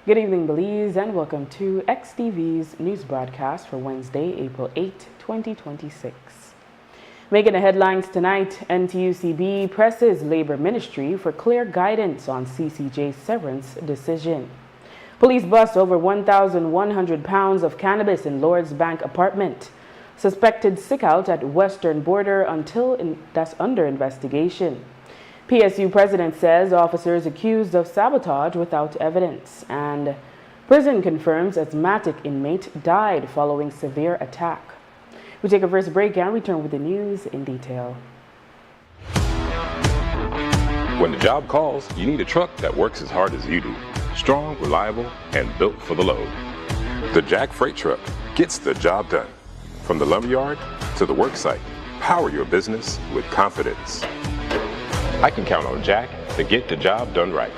Good evening, Belize, and welcome to XTV's news broadcast for Wednesday, April 8, 2026. Making the headlines tonight, NTUCB presses Labor Ministry for clear guidance on CCJ's severance decision. Police bust over 1,100 pounds of cannabis in Lord's Bank apartment. Suspected sick out at western border until that's under investigation. PSU president says officers accused of sabotage without evidence, and prison confirms asthmatic inmate died following severe attack. We take a first break and return with the news in detail. When the job calls, you need a truck that works as hard as you do. Strong, reliable, and built for the load. The Jack Freight Truck gets the job done. From the lumberyard to the work site, power your business with confidence. I can count on Jack to get the job done right.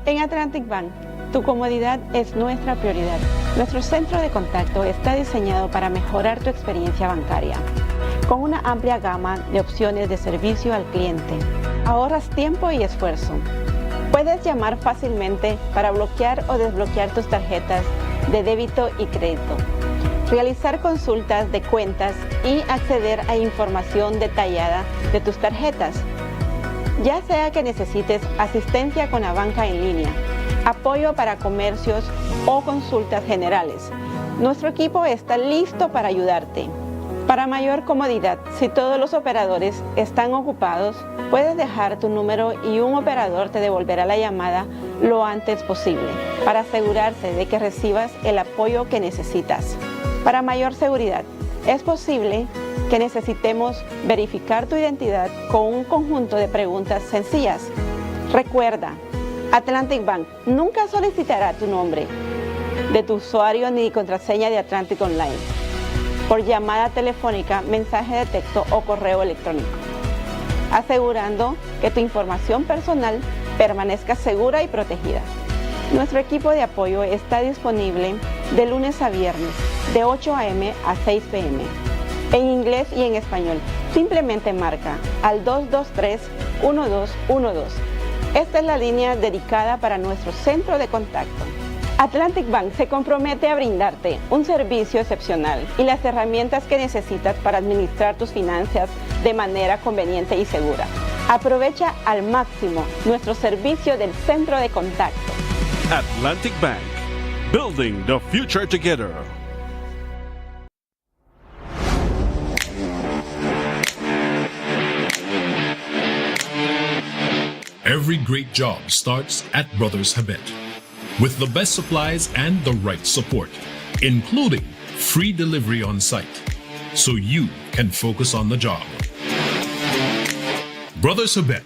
En Atlantic Bank, tu comodidad es nuestra prioridad. Nuestro centro de contacto está diseñado para mejorar tu experiencia bancaria. Con una amplia gama de opciones de servicio al cliente, ahorras tiempo y esfuerzo. Puedes llamar fácilmente para bloquear o desbloquear tus tarjetas de débito y crédito, realizar consultas de cuentas y acceder a información detallada de tus tarjetas. Ya sea que necesites asistencia con la banca en línea, apoyo para comercios o consultas generales, nuestro equipo está listo para ayudarte. Para mayor comodidad, si todos los operadores están ocupados, puedes dejar tu número y un operador te devolverá la llamada lo antes posible para asegurarse de que recibas el apoyo que necesitas. Para mayor seguridad, es posible que necesitemos verificar tu identidad con un conjunto de preguntas sencillas. Recuerda, Atlantic Bank nunca solicitará tu nombre de tu usuario ni contraseña de Atlantic Online por llamada telefónica, mensaje de texto o correo electrónico, asegurando que tu información personal permanezca segura y protegida. Nuestro equipo de apoyo está disponible de lunes a viernes, de 8 a.m. a 6 p.m. en inglés y en español. Simplemente marca al 223-1212. Esta es la línea dedicada para nuestro centro de contacto. Atlantic Bank se compromete a brindarte un servicio excepcional y las herramientas que necesitas para administrar tus finanzas de manera conveniente y segura. Aprovecha al máximo nuestro servicio del centro de contacto. Atlantic Bank, building the future together. Every great job starts at Brothers Habet, with the best supplies and the right support, including free delivery on site, so you can focus on the job. Brothers Habet,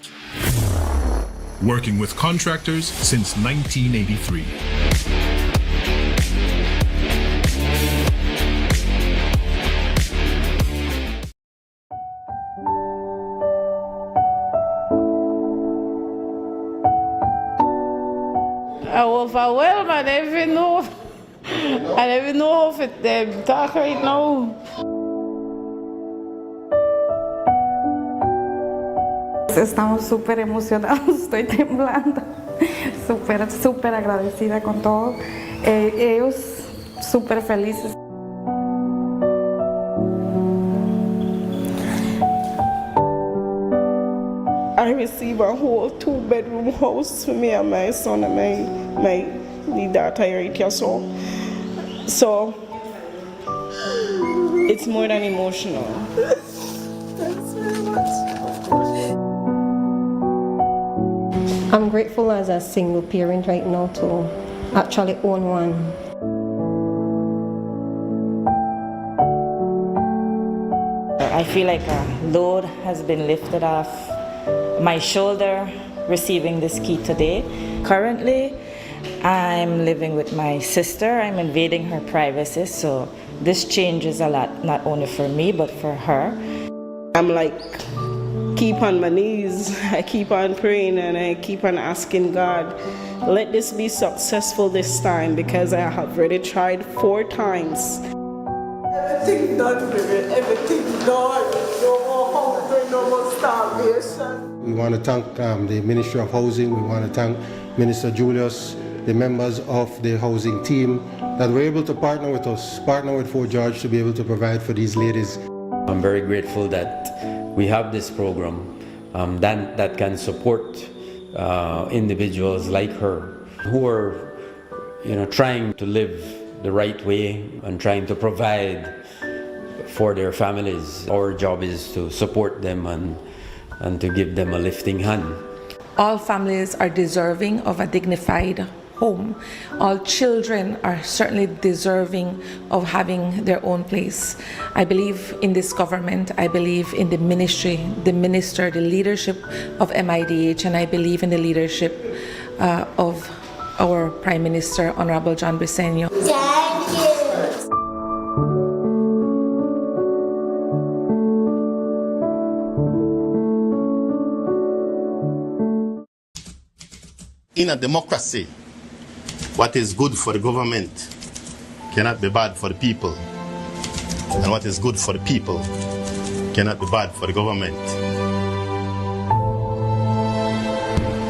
working with contractors since 1983. I overwhelmed. I don't even know how to talk right now. Estamos súper emocionados, estoy temblando, súper agradecida con todo. Ellos súper felices. I received a whole 2-bedroom house for me and my son and my daughter right here. So it's more than emotional. I'm grateful as a single parent right now to actually own one. I feel like a load has been lifted off my shoulder receiving this key today. Currently, I'm living with my sister. I'm invading her privacy, so this changes a lot, not only for me, but for her. I'm like, keep on my knees. I keep on praying and I keep on asking God, let this be successful this time, because I have already tried 4 times. Everything done, baby. Everything done. No more hunger, no more starvation. We want to thank the Ministry of Housing. We want to thank Minister Julius, the members of the housing team that were able to partner with us, partner with Fort George to be able to provide for these ladies. I'm very grateful that we have this program that can support individuals like her who are, trying to live the right way and trying to provide for their families. Our job is to support them and to give them a lifting hand. All families are deserving of a dignified home. All children are certainly deserving of having their own place. I believe in this government. I believe in the ministry, the minister, the leadership of MIDH, and I believe in the leadership of our Prime Minister, Honorable John Briceño. Thank you. In a democracy, what is good for the government cannot be bad for the people. And what is good for the people cannot be bad for the government.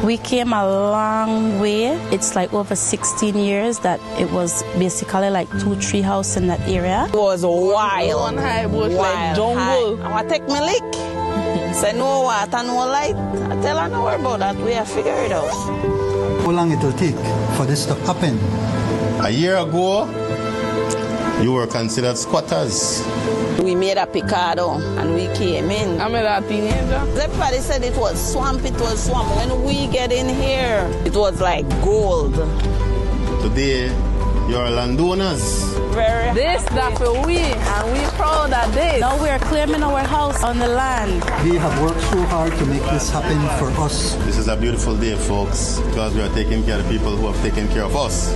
We came a long way. It's like over 16 years that it was basically like 2-3 houses in that area. It was wild. One high bush like jungle. I want to take my lick. Say no water, no light. I tell her no worry about that. We have figured it out. How long it will take for this to happen? A year ago, you were considered squatters. We made a picado and we came in. I made a teenager. Everybody said it was swamp, it was swamp. When we get in here, it was like gold. Today, you're landowners. This that for we, and we proud of this. Now we're claiming our house on the land. We have worked so hard to make this happen for us. This is a beautiful day, folks, because we are taking care of the people who have taken care of us.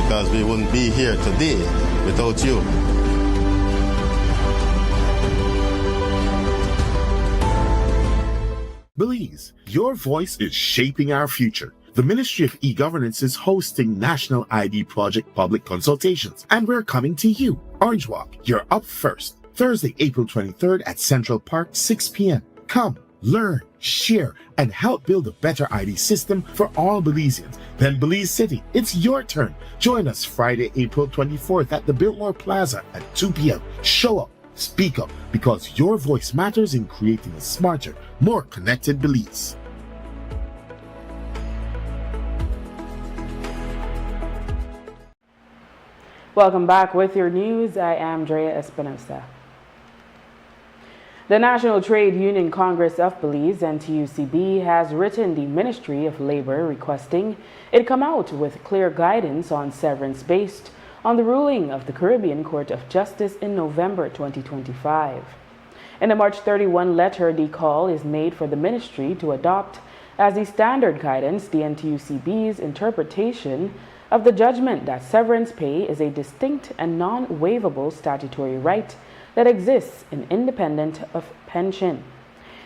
Because we wouldn't be here today without you. Belize, your voice is shaping our future. The Ministry of E-Governance is hosting National ID Project public consultations, and we're coming to you. Orange Walk, you're up first. Thursday, April 23rd at Central Park, 6 p.m. Come, learn, share, and help build a better ID system for all Belizeans. Then Belize City, it's your turn. Join us Friday, April 24th at the Biltmore Plaza at 2 p.m. Show up, speak up, because your voice matters in creating a smarter, more connected Belize. Welcome back with your news. I am Drea Espinosa. The National Trade Union Congress of Belize, NTUCB, has written the Ministry of Labor requesting it come out with clear guidance on severance based on the ruling of the Caribbean Court of Justice in November 2025. In a March 31 letter, the call is made for the ministry to adopt as the standard guidance the NTUCB's interpretation of the judgment that severance pay is a distinct and non-waivable statutory right that exists independent of pension.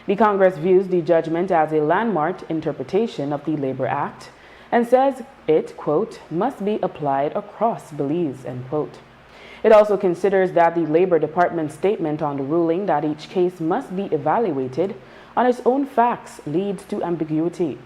The Congress views the judgment as a landmark interpretation of the Labor Act and says it, quote, must be applied across Belize, end quote. It also considers that the Labor Department's statement on the ruling that each case must be evaluated on its own facts leads to ambiguity.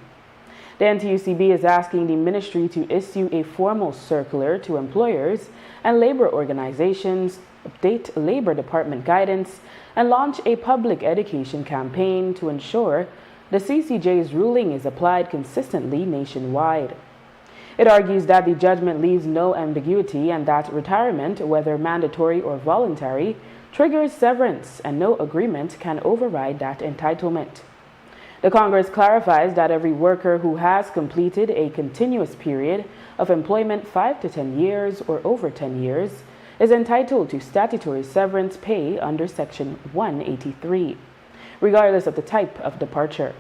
The NTUCB is asking the ministry to issue a formal circular to employers and labor organizations, update Labor Department guidance, and launch a public education campaign to ensure the CCJ's ruling is applied consistently nationwide. It argues that the judgment leaves no ambiguity and that retirement, whether mandatory or voluntary, triggers severance and no agreement can override that entitlement. The Congress clarifies that every worker who has completed a continuous period of employment 5 to 10 years or over 10 years is entitled to statutory severance pay under Section 183, regardless of the type of departure.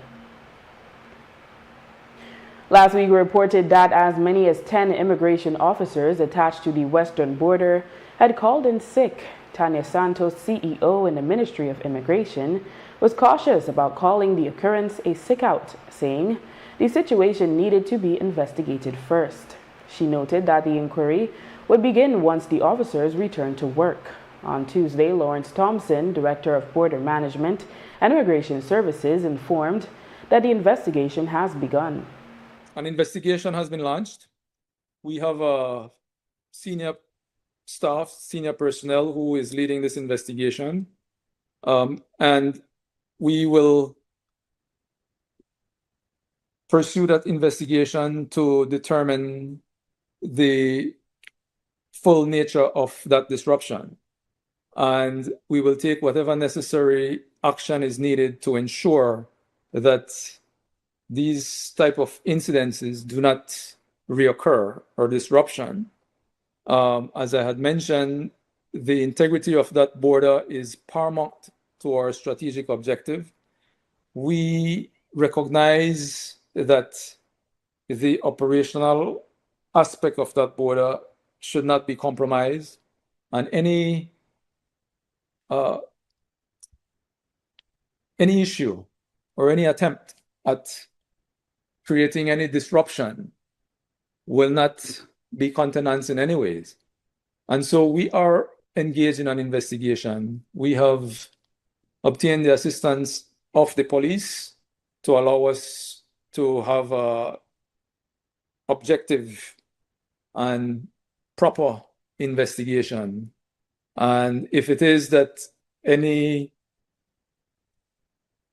Last week, we reported that as many as 10 immigration officers attached to the western border had called in sick. Tanya Santos, CEO in the Ministry of Immigration, was cautious about calling the occurrence a sick-out, saying the situation needed to be investigated first. She noted that the inquiry would begin once the officers returned to work. On Tuesday, Lawrence Thompson, Director of Border Management and Immigration Services, informed that the investigation has begun. An investigation has been launched. We have a senior staff, senior personnel who is leading this investigation. And we will pursue that investigation to determine the full nature of that disruption. And we will take whatever necessary action is needed to ensure that these type of incidences do not reoccur or disruption. As I had mentioned, the integrity of that border is paramount to our strategic objective. We recognize that the operational aspect of that border should not be compromised, and any issue or any attempt at creating any disruption will not be countenanced in any ways. And so we are engaged in an investigation. We have obtained the assistance of the police to allow us to have a objective and proper investigation. And if it is that any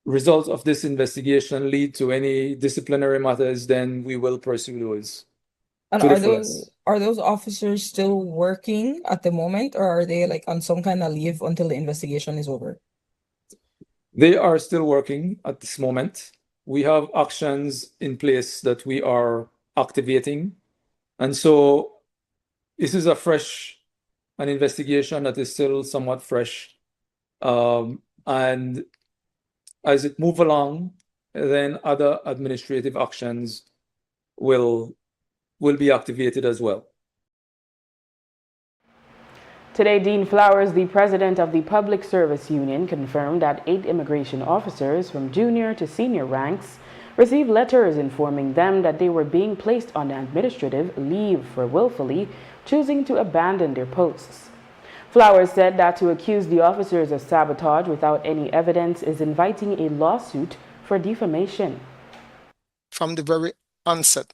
results of this investigation lead to any disciplinary matters, then we will pursue those. And are those officers still working at the moment, or are they like on some kind of leave until the investigation is over? They are still working at this moment. We have actions in place that we are activating. And so this is an investigation that is still somewhat fresh. And as it moves along, then other administrative actions will be activated as well. Today, Dean Flowers, the president of the Public Service Union, confirmed that 8 immigration officers from junior to senior ranks received letters informing them that they were being placed on administrative leave for willfully choosing to abandon their posts. Flowers said that to accuse the officers of sabotage without any evidence is inviting a lawsuit for defamation. From the very onset,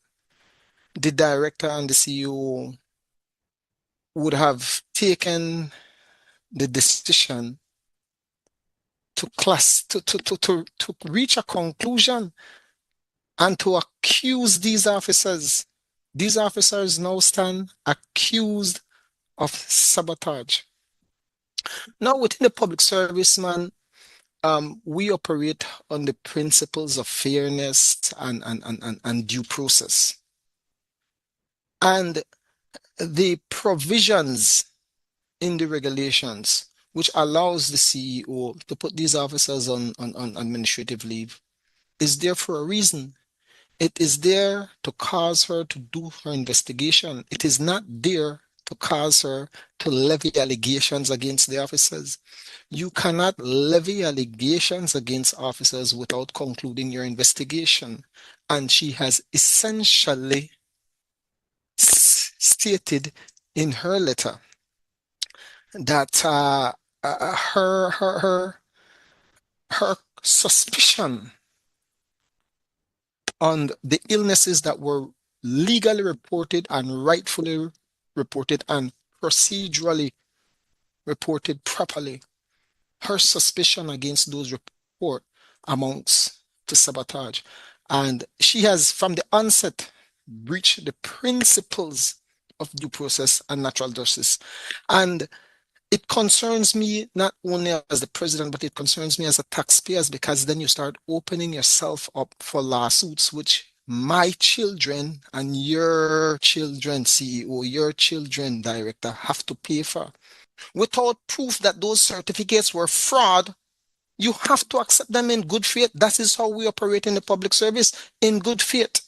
the director and the CEO would have taken the decision to reach a conclusion and to accuse these officers. These officers now stand accused of sabotage. Now, within the public service, we operate on the principles of fairness and due process. And the provisions in the regulations which allows the CEO to put these officers on administrative leave is there for a reason. It is there to cause her to do her investigation. It is not there to cause her to levy allegations against the officers. You cannot levy allegations against officers without concluding your investigation. And she has essentially stated in her letter that her suspicion on the illnesses that were legally reported and rightfully reported and procedurally reported properly, her suspicion against those reports amounts to sabotage. And she has, from the onset, breached the principles of due process and natural justice. And it concerns me not only as the president, but it concerns me as a taxpayer, because then you start opening yourself up for lawsuits, which my children and your children, CEO, your children, director, have to pay for. Without proof that those certificates were fraud, you have to accept them in good faith. That is how we operate in the public service, in good faith.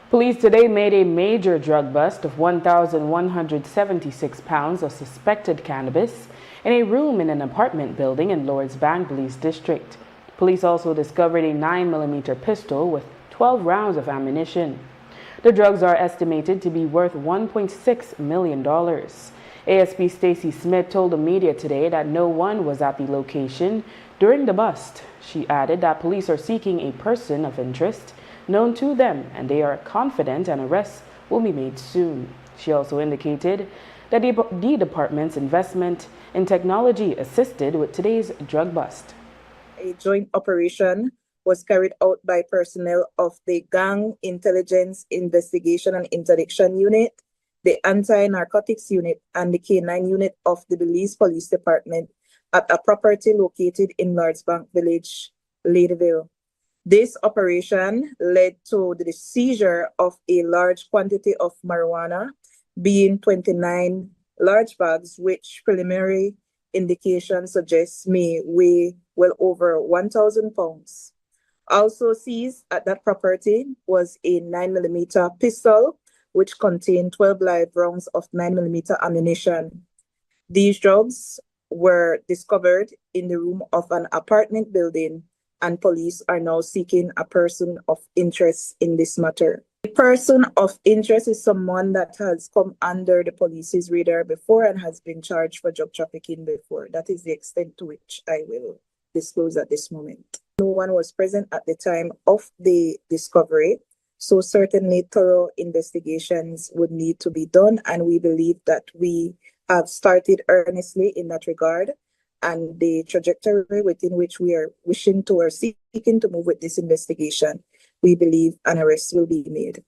Police today made a major drug bust of 1,176 pounds of suspected cannabis in a room in an apartment building in Lord's Bank Police District. Police also discovered a 9mm pistol with 12 rounds of ammunition. The drugs are estimated to be worth $1.6 million. ASP Stacy Smith told the media today that no one was at the location during the bust. She added that police are seeking a person of interest known to them, and they are confident an arrest will be made soon. She also indicated that the department's investment in technology assisted with today's drug bust. A joint operation was carried out by personnel of the Gang Intelligence Investigation and Interdiction Unit, the Anti-Narcotics Unit, and the K9 Unit of the Belize Police Department at a property located in Lords Bank Village, Ladyville. This operation led to the seizure of a large quantity of marijuana, being 29 large bags, which preliminary indication suggests may weigh well over 1,000 pounds. Also seized at that property was a 9mm pistol, which contained 12 live rounds of 9mm ammunition. These drugs were discovered in the room of an apartment building, and police are now seeking a person of interest in this matter. A person of interest is someone that has come under the police's radar before and has been charged for drug trafficking before. That is the extent to which I will disclose at this moment. No one was present at the time of the discovery, so certainly thorough investigations would need to be done, and we believe that we have started earnestly in that regard. And the trajectory within which we are wishing to or seeking to move with this investigation, we believe an arrest will be made.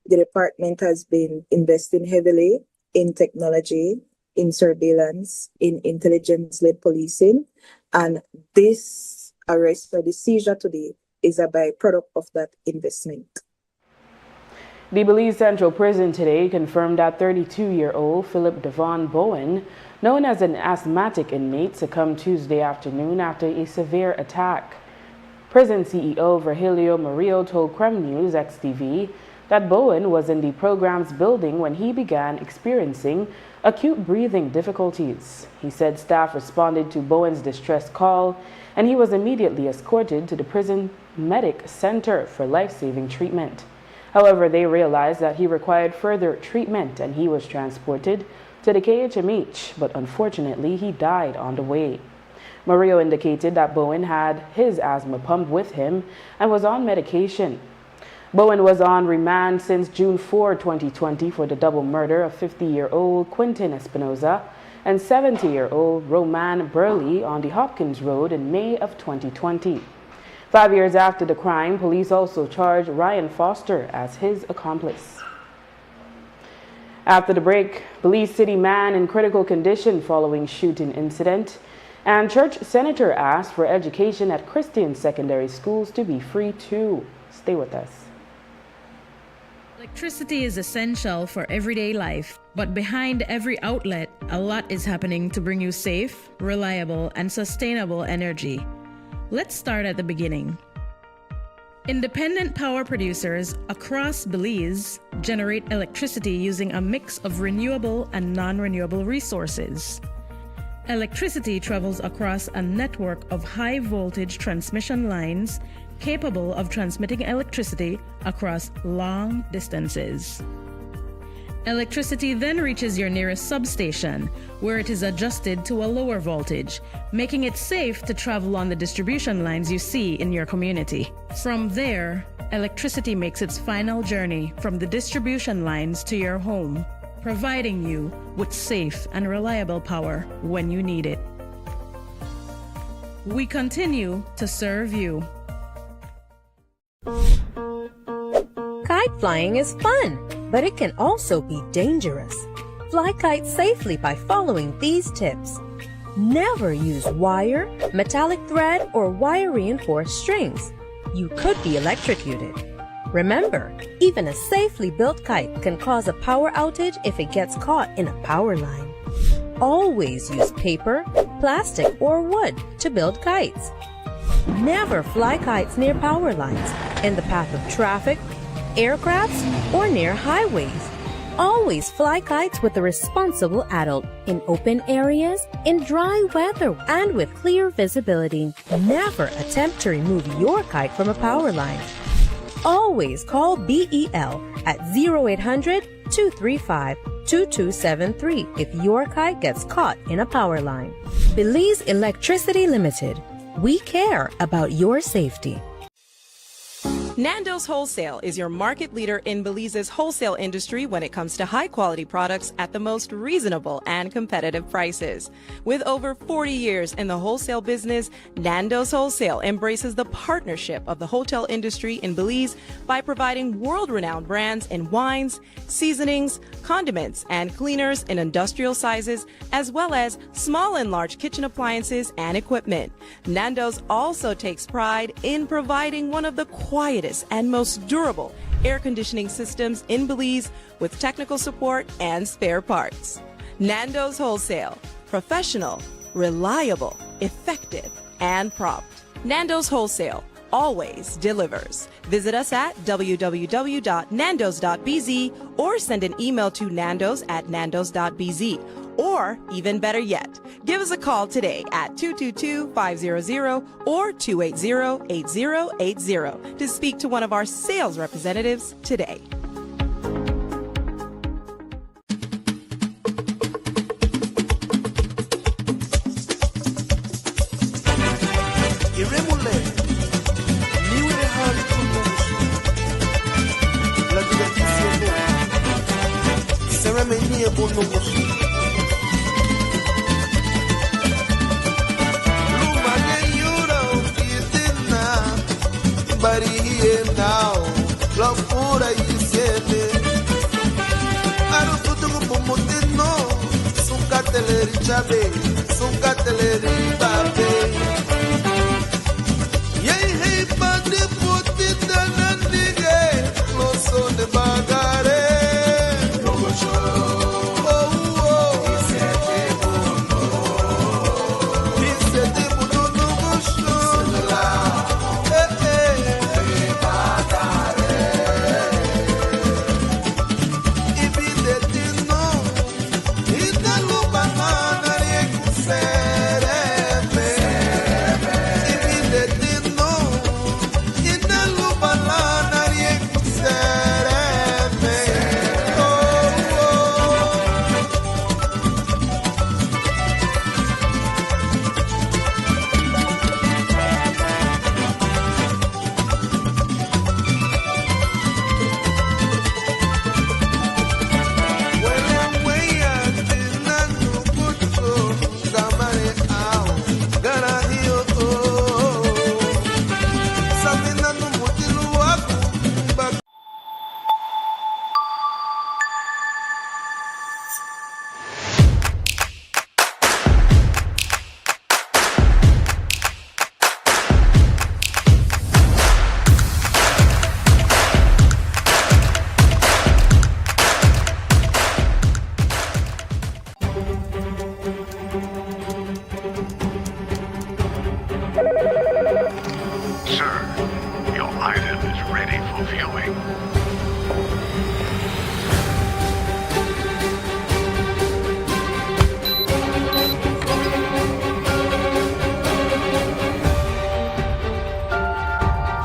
The department has been investing heavily in technology, in surveillance, in intelligence-led policing, and this arrest or the seizure today is a byproduct of that investment. The Belize Central Prison today confirmed that 32-year-old Philip Devon Bowen, known as an asthmatic inmate, succumbed Tuesday afternoon after a severe attack. Prison CEO Virgilio Murillo told Creme News XTV that Bowen was in the program's building when he began experiencing acute breathing difficulties. He said staff responded to Bowen's distress call and he was immediately escorted to the prison medic center for life-saving treatment. However, they realized that he required further treatment and he was transported to the KHMH, but unfortunately he died on the way. Murillo indicated that Bowen had his asthma pump with him and was on medication. Bowen was on remand since June 4, 2020 for the double murder of 50-year-old Quentin Espinosa and 70-year-old Roman Burley on the Hopkins Road in May of 2020. 5 years after the crime, police also charged Ryan Foster as his accomplice. After the break, Belize City man in critical condition following shooting incident, and church senator asked for education at Christian secondary schools to be free too. Stay with us. Electricity is essential for everyday life, but behind every outlet, a lot is happening to bring you safe, reliable, and sustainable energy. Let's start at the beginning. Independent power producers across Belize generate electricity using a mix of renewable and non-renewable resources. Electricity travels across a network of high-voltage transmission lines capable of transmitting electricity across long distances. Electricity then reaches your nearest substation, where it is adjusted to a lower voltage, making it safe to travel on the distribution lines you see in your community. From there, electricity makes its final journey from the distribution lines to your home, providing you with safe and reliable power when you need it. We continue to serve you. Kite flying is fun, but it can also be dangerous. Fly kites safely by following these tips. Never use wire, metallic thread, or wire-reinforced strings. you could be electrocuted. Remember, even a safely built kite can cause a power outage if it gets caught in a power line. Always use paper, plastic, or wood to build kites. Never fly kites near power lines, in the path of traffic, aircrafts, or near highways. Always fly kites with a responsible adult in open areas, in dry weather, and with clear visibility. Never attempt to remove your kite from a power line. Always call BEL at 0800-235-2273 if your kite gets caught in a power line. Belize Electricity Limited. We care about your safety. Nando's Wholesale is your market leader in Belize's wholesale industry when it comes to high-quality products at the most reasonable and competitive prices. With over 40 years in the wholesale business, Nando's Wholesale embraces the partnership of the hotel industry in Belize by providing world-renowned brands in wines, seasonings, condiments, and cleaners in industrial sizes, as well as small and large kitchen appliances and equipment. Nando's also takes pride in providing one of the quietest and most durable air conditioning systems in Belize with technical support and spare parts. Nando's Wholesale. Professional, reliable, effective, and prompt. Nando's Wholesale always delivers. Visit us at www.nandos.bz or send an email to nandos@nandos.bz. Or, even better yet, give us a call today at 222-500 or 280-8080 to speak to one of our sales representatives today. Bari here now, love pura y siete. Aro puto como motino, sunkateleri chabe, sunkateleri babe. Yay hey bande puti danandige, loso de bagare.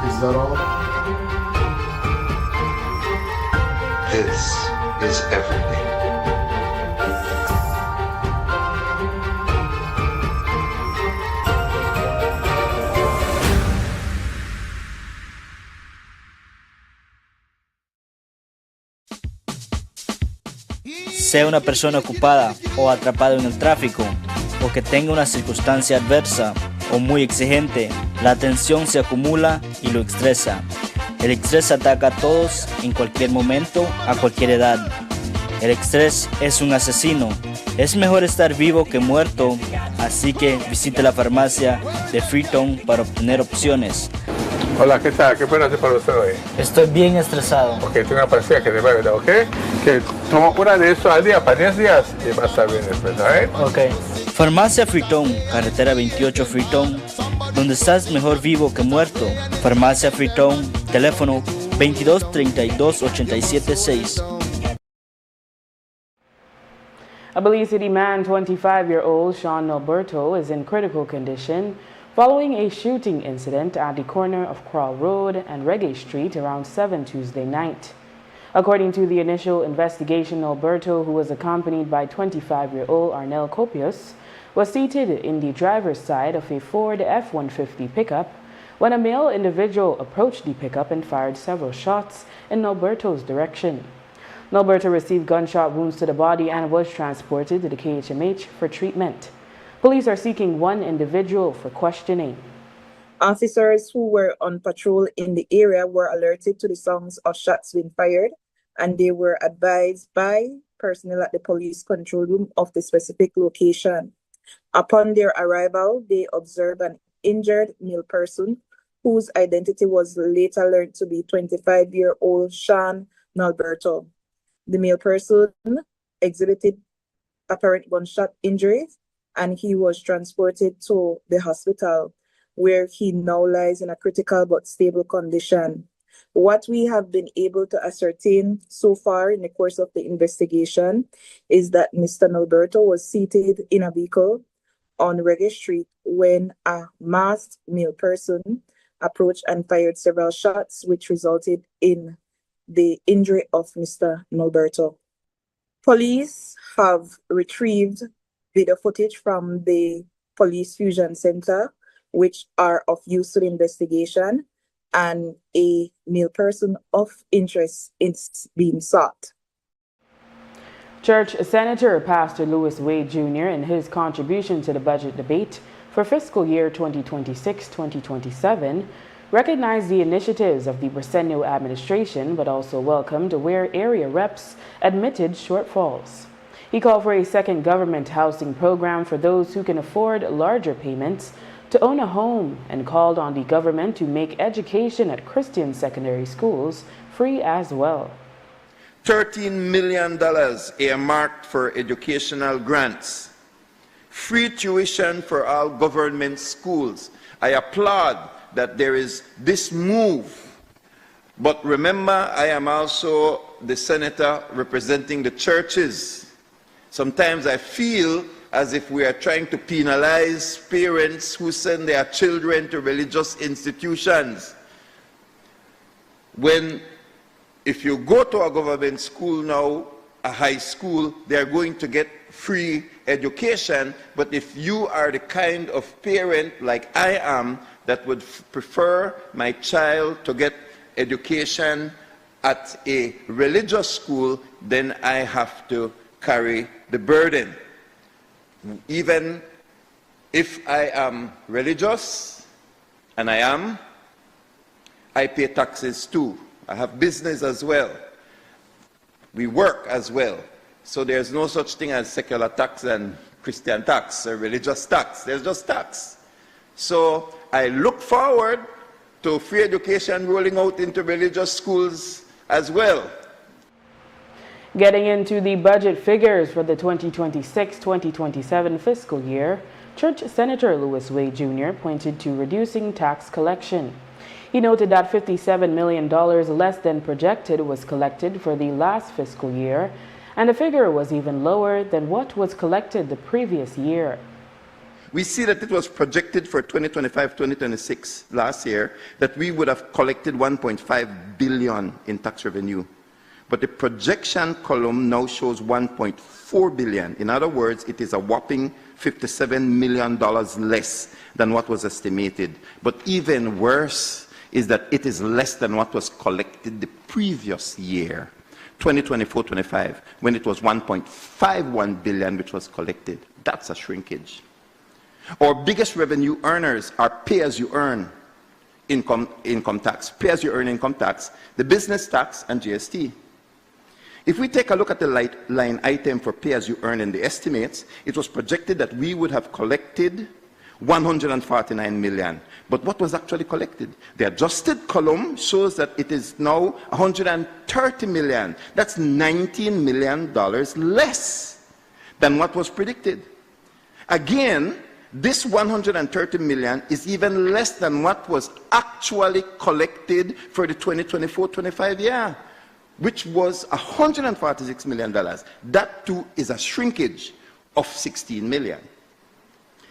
Is that all? This is everything. Sea una persona ocupada o atrapada en el tráfico, o que tenga una circunstancia adversa o muy exigente, la tensión se acumula y lo estresa. El estrés ataca a todos en cualquier momento, a cualquier edad. El estrés es un asesino. Es mejor estar vivo que muerto, así que visite la farmacia de Freetown para obtener opciones. Hola, ¿qué tal? ¿Qué puedo hacer para usted hoy? Estoy bien estresado. Ok, tengo una pastilla que te va a ayudar, ¿ok? Que toma una de eso al día para 10 días y va a estar bien después, ¿eh? Ok. Farmacia Fritón, carretera 28 Fritón, donde estás mejor vivo que muerto. Farmacia Fritón, teléfono 22 32 87 6. A Belize City man, 25-year-old Sean Alberto, is in critical condition following a shooting incident at the corner of Crawl Road and Reggae Street around 7 Tuesday night. According to the initial investigation, Alberto, who was accompanied by 25-year-old Arnel Copius, was seated in the driver's side of a Ford F-150 pickup when a male individual approached the pickup and fired several shots in Alberto's direction. Alberto received gunshot wounds to the body and was transported to the KHMH for treatment. Police are seeking one individual for questioning. Officers who were on patrol in the area were alerted to the sounds of shots being fired, and they were advised by personnel at the police control room of the specific location. Upon their arrival, they observed an injured male person whose identity was later learned to be 25-year-old Sean Alberto. The male person exhibited apparent gunshot injuries, and he was transported to the hospital, where he now lies in a critical but stable condition. What we have been able to ascertain so far in the course of the investigation is that Mr. Alberto was seated in a vehicle on Reggae Street when a masked male person approached and fired several shots, which resulted in the injury of Mr. Alberto. Police have retrieved video footage from the Police Fusion Center, which are of use to the investigation, and a male person of interest is being sought. Church Senator Pastor Louis Wade Jr. in his contribution to the budget debate for fiscal year 2026-2027 recognized the initiatives of the Briseno administration, but also welcomed where area reps admitted shortfalls. He called for a second government housing program for those who can afford larger payments to own a home, and called on the government to make education at Christian secondary schools free as well. $13 million earmarked for educational grants, free tuition for all government schools. I applaud that there is this move, but remember, I am also the senator representing the churches. Sometimes I feel as if we are trying to penalize parents who send their children to religious institutions. If you go to a government school now, a high school, they are going to get free education, but if you are the kind of parent like I am that would prefer my child to get education at a religious school, then I have to carry the burden. Even if I am religious, and I pay taxes too. I have business as well. We work as well. So there's no such thing as secular tax and Christian tax or religious tax. There's just tax. So I look forward to free education rolling out into religious schools as well. Getting into the budget figures for the 2026-2027 fiscal year, Church Senator Louis Wade Jr. pointed to reducing tax collection. He noted that $57 million less than projected was collected for the last fiscal year, and the figure was even lower than what was collected the previous year. We see that it was projected for 2025-2026 last year that we would have collected $1.5 billion in tax revenue. But the projection column now shows $1.4 billion. In other words, it is a whopping $57 million less than what was estimated. But even worse is that it is less than what was collected the previous year, 2024-25, when it was $1.51 billion which was collected. That's a shrinkage. Our biggest revenue earners are pay-as-you-earn income tax, pay-as-you-earn income tax, the business tax, and GST. If we take a look at the line item for pay-as-you-earn in the estimates, it was projected that we would have collected 149 million. But what was actually collected? The adjusted column shows that it is now 130 million. That's $19 million less than what was predicted. Again, this 130 million is even less than what was actually collected for the 2024-25 year, which was $146 million. That too is a shrinkage of 16 million.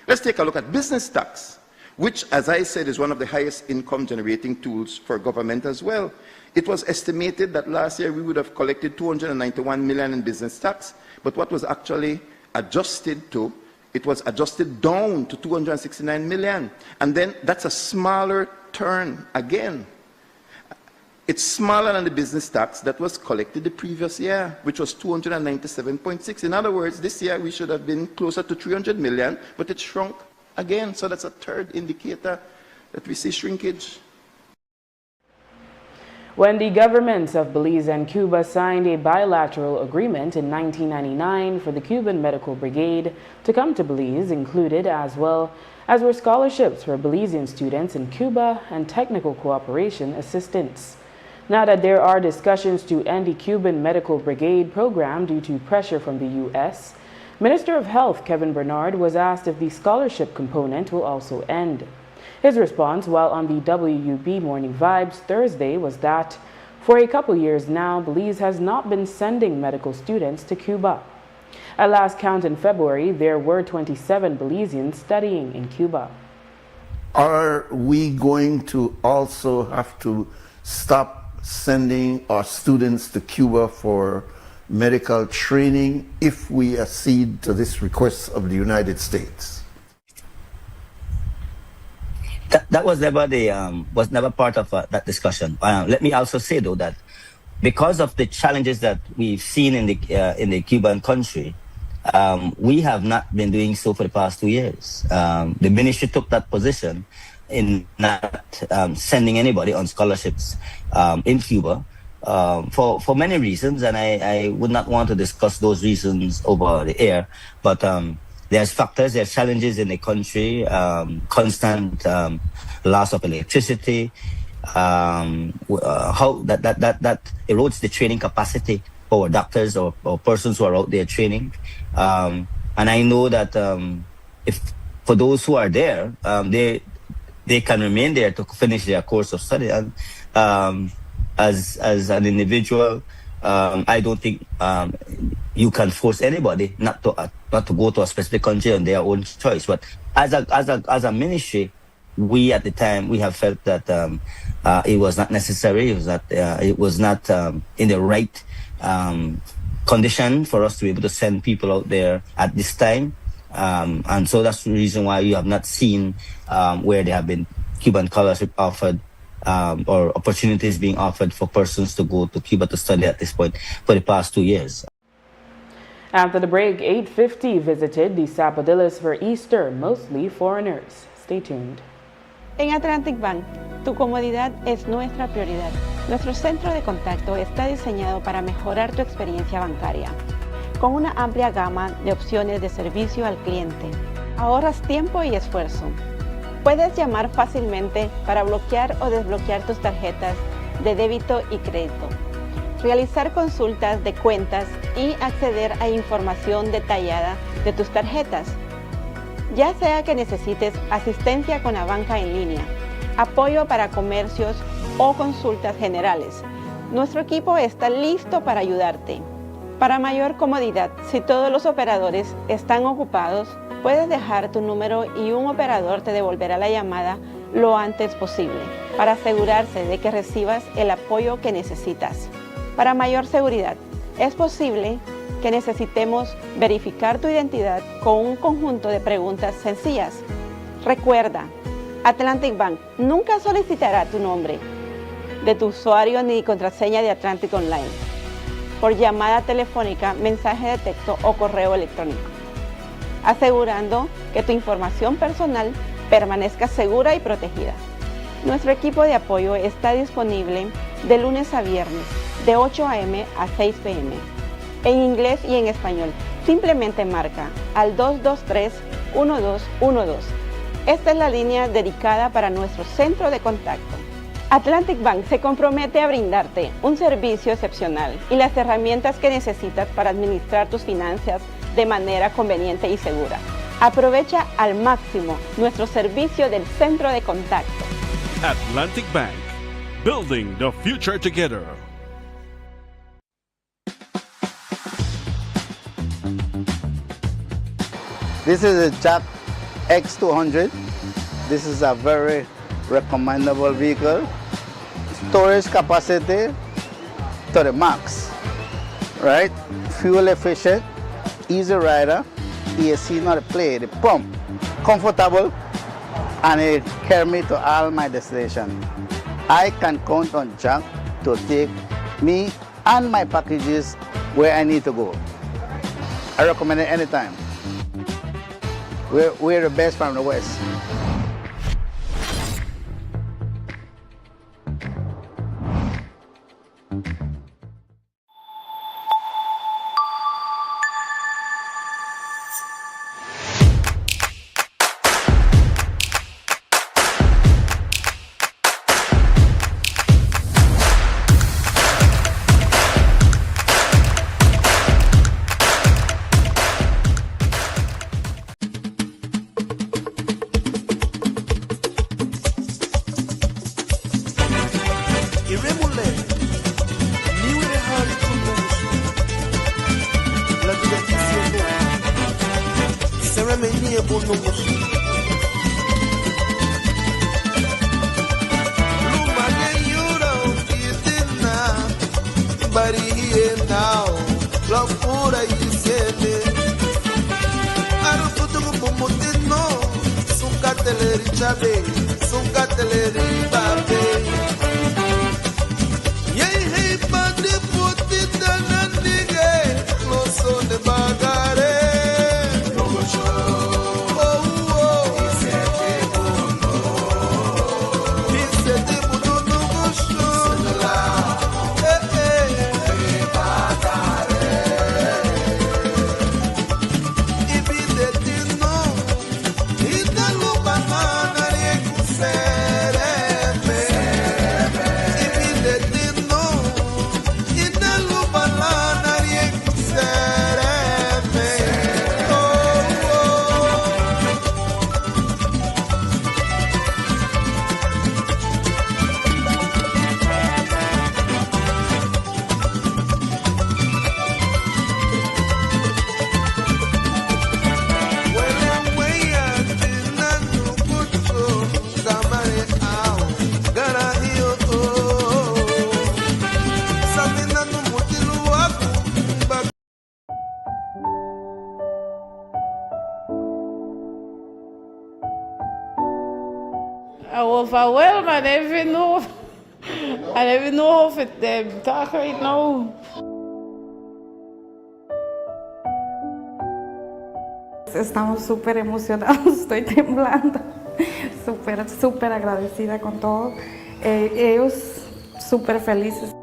Let's take a look at business tax, which, as I said, is one of the highest income generating tools for government as well. It was estimated that last year we would have collected 291 million in business tax, but what was actually adjusted to, it was adjusted down to 269 million. And then that's a smaller turn again. It's smaller than the business tax that was collected the previous year, which was 297.6. In other words, this year we should have been closer to 300 million, but it shrunk again. So that's a third indicator that we see shrinkage. When the governments of Belize and Cuba signed a bilateral agreement in 1999 for the Cuban Medical Brigade to come to Belize, included as well as were scholarships for Belizean students in Cuba and technical cooperation assistance. Now that there are discussions to end the Cuban Medical Brigade program due to pressure from the U.S., Minister of Health Kevin Bernard was asked if the scholarship component will also end. His response while on the WUB Morning Vibes Thursday was that for a couple years now, Belize has not been sending medical students to Cuba. At last count in February, there were 27 Belizeans studying in Cuba. Are we going to also have to stop sending our students to Cuba for medical training if we accede to this request of the United States? That was never part of that discussion. Let me also say though that because of the challenges that we've seen in the Cuban country, we have not been doing so for the past 2 years. The ministry took that position in not sending anybody on scholarships in Cuba for many reasons, and I would not want to discuss those reasons over the air, but there's factors, there's challenges in the country, constant loss of electricity, how that erodes the training capacity for doctors or persons who are out there training. And I know that if for those who are there, they can remain there to finish their course of study. And as an individual, I don't think you can force anybody not to go to a specific country on their own choice. But as a ministry, we at the time we have felt that it was not necessary. It was not in the right condition for us to be able to send people out there at this time. And so that's the reason why you have not seen where there have been Cuban scholarship offered or opportunities being offered for persons to go to Cuba to study at this point for the past 2 years. After the break, 850 visited the Zapadillas for Easter, mostly foreigners. Stay tuned. En Atlantic Bank, tu comodidad es nuestra prioridad. Nuestro centro de contacto está diseñado para mejorar tu experiencia bancaria, con una amplia gama de opciones de servicio al cliente. Ahorras tiempo y esfuerzo. Puedes llamar fácilmente para bloquear o desbloquear tus tarjetas de débito y crédito, realizar consultas de cuentas y acceder a información detallada de tus tarjetas. Ya sea que necesites asistencia con la banca en línea, apoyo para comercios o consultas generales, nuestro equipo está listo para ayudarte. Para mayor comodidad, si todos los operadores están ocupados, puedes dejar tu número y un operador te devolverá la llamada lo antes posible para asegurarse de que recibas el apoyo que necesitas. Para mayor seguridad, es posible que necesitemos verificar tu identidad con un conjunto de preguntas sencillas. Recuerda, Atlantic Bank nunca solicitará tu nombre de tu usuario ni contraseña de Atlantic Online por llamada telefónica, mensaje de texto o correo electrónico, asegurando que tu información personal permanezca segura y protegida. Nuestro equipo de apoyo está disponible de lunes a viernes, de 8 a.m. a 6 p.m., en inglés y en español. Simplemente marca al 223-1212. Esta es la línea dedicada para nuestro centro de contacto. Atlantic Bank se compromete a brindarte un servicio excepcional y las herramientas que necesitas para administrar tus finanzas de manera conveniente y segura. Aprovecha al máximo nuestro servicio del centro de contacto. Atlantic Bank, building the future together. This is a Jack X200. This is a very recommendable vehicle. Storage capacity to the max, right? Fuel efficient, easy rider, AC not a play, the pump, comfortable, and it carry me to all my destination. I can count on Jack to take me and my packages where I need to go. I recommend it anytime. We're the best from the West. I overwhelmed. I don't even know. I don't even know how to talk right now. Estamos súper emocionados, estoy temblando, súper agradecida con todo. Ellos súper felices.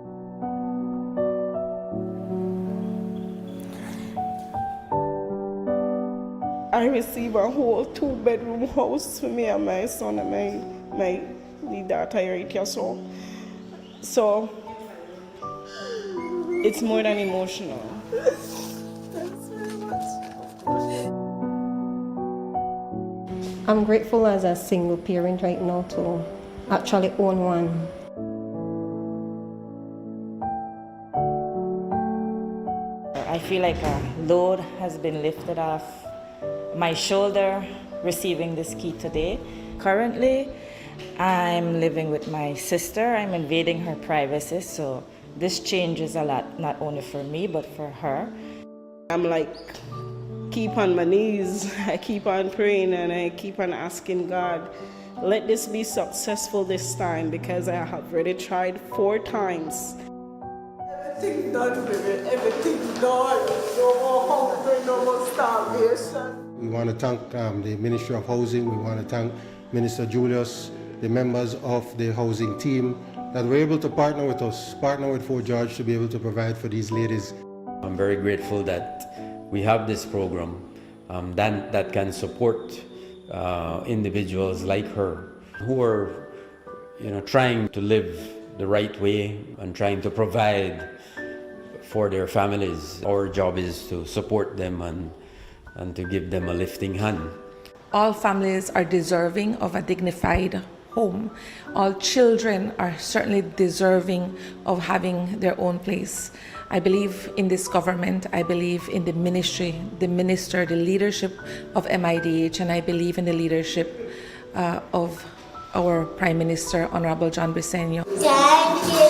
I received a whole 2-bedroom house for me and my son and my daughter right here. So it's more than emotional. Thanks very much. I'm grateful as a single parent right now to actually own one. I feel like a load has been lifted off my shoulder receiving this key today. Currently, I'm living with my sister. I'm invading her privacy, so this changes a lot, not only for me, but for her. I'm like, keep on my knees. I keep on praying and I keep on asking God, let this be successful this time, because I have already tried 4 times. Everything done, baby. Everything done. No more hunger, no more starvation. We want to thank the Ministry of Housing. We want to thank Minister Julius, the members of the housing team that were able to partner with us, partner with Fort George to be able to provide for these ladies. I'm very grateful that we have this program that can support individuals like her who are, trying to live the right way and trying to provide for their families. Our job is to support them and to give them a lifting hand. All families are deserving of a dignified home. All children are certainly deserving of having their own place. I believe in this government. I believe in the ministry, the minister, the leadership of MIDH, and I believe in the leadership of our Prime Minister, Honorable John Briceño. Thank you.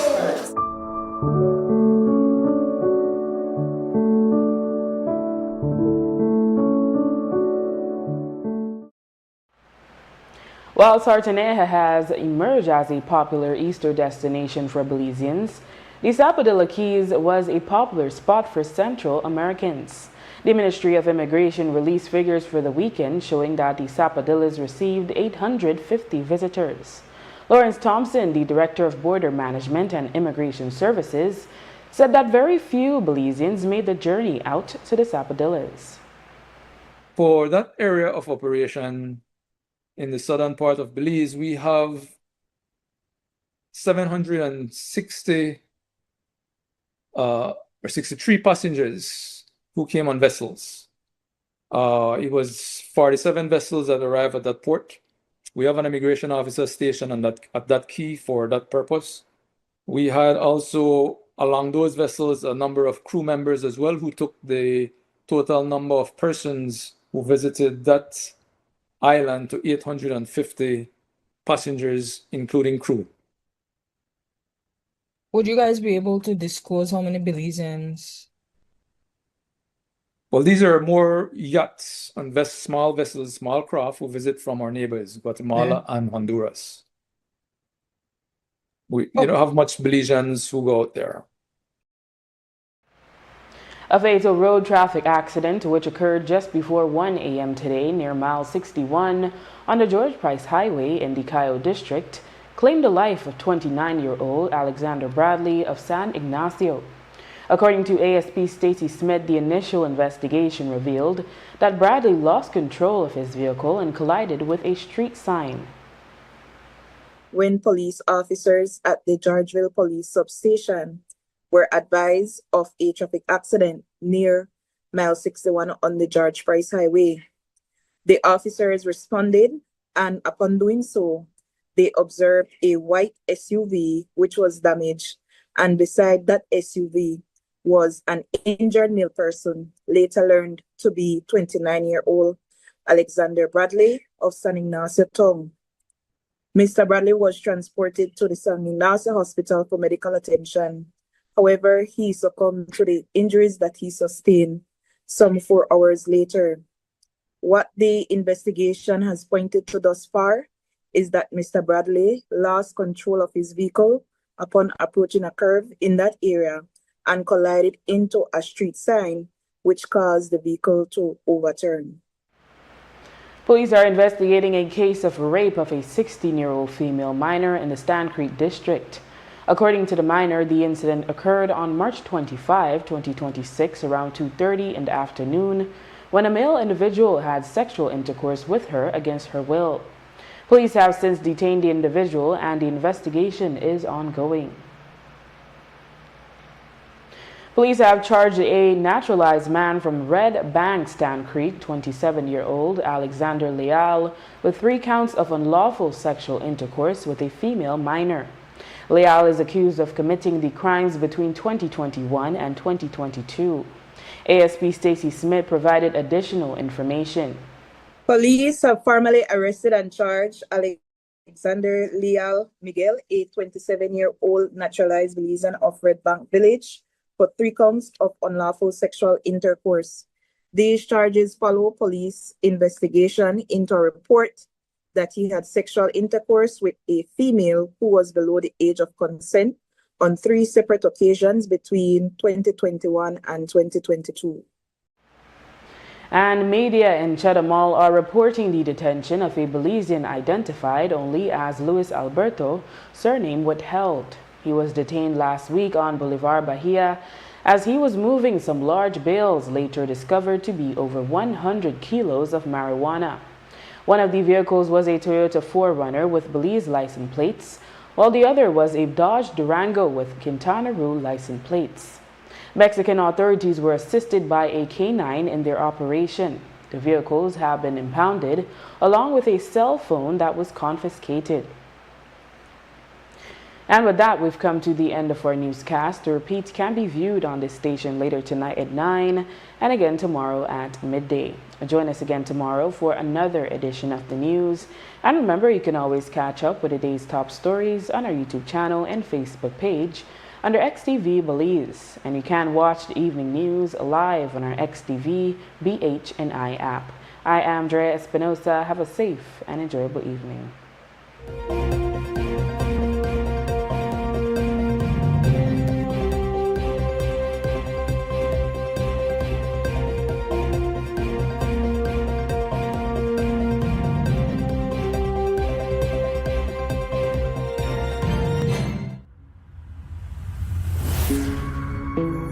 While Sartaneja has emerged as a popular Easter destination for Belizeans, the Sapodilla Keys was a popular spot for Central Americans. The Ministry of Immigration released figures for the weekend showing that the Sapodillas received 850 visitors. Lawrence Thompson, the Director of Border Management and Immigration Services, said that very few Belizeans made the journey out to the Sapodillas. For that area of operation in the southern part of Belize, we have 760 or 63 passengers who came on vessels. It was 47 vessels that arrived at that port. We have an immigration officer stationed at that quay for that purpose. We had also, along those vessels, a number of crew members as well who took the total number of persons who visited that island to 850 passengers, including crew. Would you guys be able to disclose how many Belizeans? Well, these are more yachts and small vessels, small craft who visit from our neighbors, Guatemala and Honduras. We don't have much Belizeans who go out there. A fatal road traffic accident which occurred just before 1 a.m. today near mile 61 on the George Price Highway in the Cayo district claimed the life of 29-year-old Alexander Bradley of San Ignacio. According to ASP Stacy Smith, the initial investigation revealed that Bradley lost control of his vehicle and collided with a street sign. When police officers at the Georgeville Police Substation were advised of a traffic accident near mile 61 on the George Price Highway, the officers responded, and upon doing so, they observed a white SUV which was damaged, and beside that SUV was an injured male person, later learned to be 29-year-old Alexander Bradley of San Ignacio Town. Mr. Bradley was transported to the San Ignacio Hospital for medical attention. However, he succumbed to the injuries that he sustained some 4 hours later. What the investigation has pointed to thus far is that Mr. Bradley lost control of his vehicle upon approaching a curve in that area and collided into a street sign, which caused the vehicle to overturn. Police are investigating a case of rape of a 16-year-old female minor in the Stan Creek district. According to the minor, the incident occurred on March 25, 2026, around 2:30 in the afternoon, when a male individual had sexual intercourse with her against her will. Police have since detained the individual and the investigation is ongoing. Police have charged a naturalized man from Red Bank, Stan Creek, 27-year-old Alexander Leal, with 3 counts of unlawful sexual intercourse with a female minor. Leal is accused of committing the crimes between 2021 and 2022. ASP Stacy Smith provided additional information. Police have formally arrested and charged Alexander Leal Miguel, a 27-year-old naturalized Belizean of Red Bank Village, for 3 counts of unlawful sexual intercourse. These charges follow police investigation into a report that he had sexual intercourse with a female who was below the age of consent on 3 separate occasions between 2021 and 2022. And media in Chedamal are reporting the detention of a Belizean identified only as Luis Alberto, surname withheld. He was detained last week on Boulevard Bahia as he was moving some large bales later discovered to be over 100 kilos of marijuana. One of the vehicles was a Toyota 4Runner with Belize license plates, while the other was a Dodge Durango with Quintana Roo license plates. Mexican authorities were assisted by a K-9 in their operation. The vehicles have been impounded, along with a cell phone that was confiscated. And with that, we've come to the end of our newscast. The repeat can be viewed on this station later tonight at 9 and again tomorrow at midday. Join us again tomorrow for another edition of the news. And remember, you can always catch up with the day's top stories on our YouTube channel and Facebook page under XTV Belize. And you can watch the evening news live on our XTV BHNI app. I am Drea Espinosa. Have a safe and enjoyable evening. Thank you.